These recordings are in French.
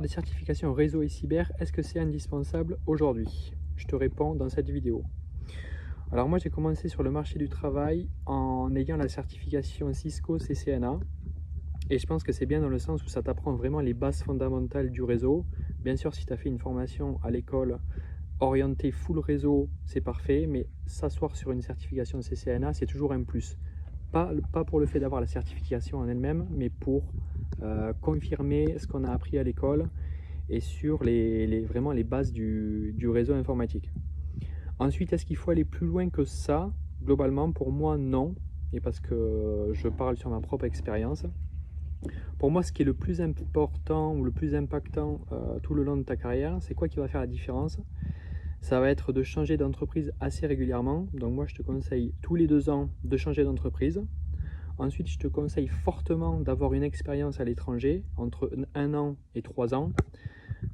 Des certifications réseau et cyber, est-ce que c'est indispensable aujourd'hui? Je te réponds dans cette vidéo. Alors moi j'ai commencé sur le marché du travail en ayant la certification Cisco CCNA et je pense que c'est bien dans le sens où ça t'apprend vraiment les bases fondamentales du réseau. Bien sûr si tu as fait une formation à l'école orientée full réseau c'est parfait, mais s'asseoir sur une certification CCNA c'est toujours un plus. Pas pour le fait d'avoir la certification en elle-même, mais pour confirmer ce qu'on a appris à l'école et sur vraiment les bases du réseau informatique. Ensuite, est-ce qu'il faut aller plus loin que ça? Globalement, pour moi, non. Et parce que je parle sur ma propre expérience. Pour moi, ce qui est le plus important ou le plus impactant tout le long de ta carrière, c'est quoi qui va faire la différence? Ça va être de changer d'entreprise assez régulièrement. Donc moi, je te conseille tous les 2 ans de changer d'entreprise. Ensuite, je te conseille fortement d'avoir une expérience à l'étranger, entre 1 an et 3 ans.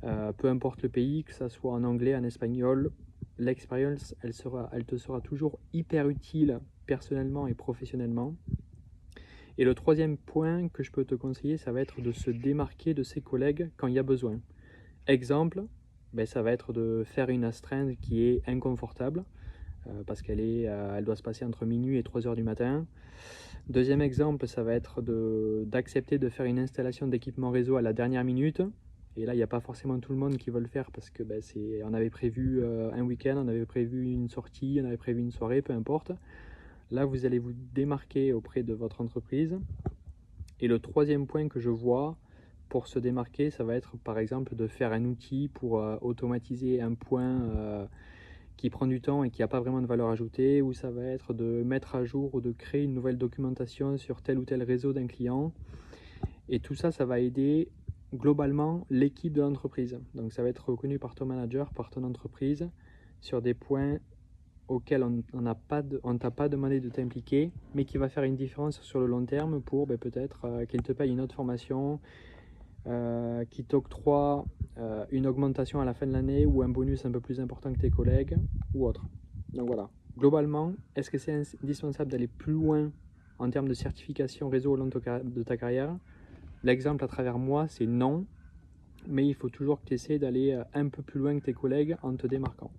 Peu importe le pays, que ça soit en anglais, en espagnol, l'expérience, elle te sera toujours hyper utile personnellement et professionnellement. Et le troisième point que je peux te conseiller, ça va être de se démarquer de ses collègues quand il y a besoin. Exemple, ça va être de faire une astreinte qui est inconfortable, parce elle doit se passer entre minuit et 3 heures du matin. Deuxième exemple, ça va être d'accepter de faire une installation d'équipement réseau à la dernière minute. Et là, il n'y a pas forcément tout le monde qui veut le faire parce que on avait prévu un week-end, on avait prévu une sortie, on avait prévu une soirée, peu importe. Là, vous allez vous démarquer auprès de votre entreprise. Et le troisième point que je vois pour se démarquer, ça va être par exemple de faire un outil pour automatiser un point qui prend du temps et qui n'a pas vraiment de valeur ajoutée, ou ça va être de mettre à jour ou de créer une nouvelle documentation sur tel ou tel réseau d'un client. Et tout ça, ça va aider globalement l'équipe de l'entreprise. Donc ça va être reconnu par ton manager, par ton entreprise, sur des points auxquels on t'a pas demandé de t'impliquer, mais qui va faire une différence sur le long terme pour peut-être qu'il te paye une autre formation, qui t'octroie une augmentation à la fin de l'année ou un bonus un peu plus important que tes collègues ou autre. Donc voilà. Globalement, est-ce que c'est indispensable d'aller plus loin en termes de certification réseau au long de ta carrière? L'exemple à travers moi, c'est non, mais il faut toujours que tu essaies d'aller un peu plus loin que tes collègues en te démarquant.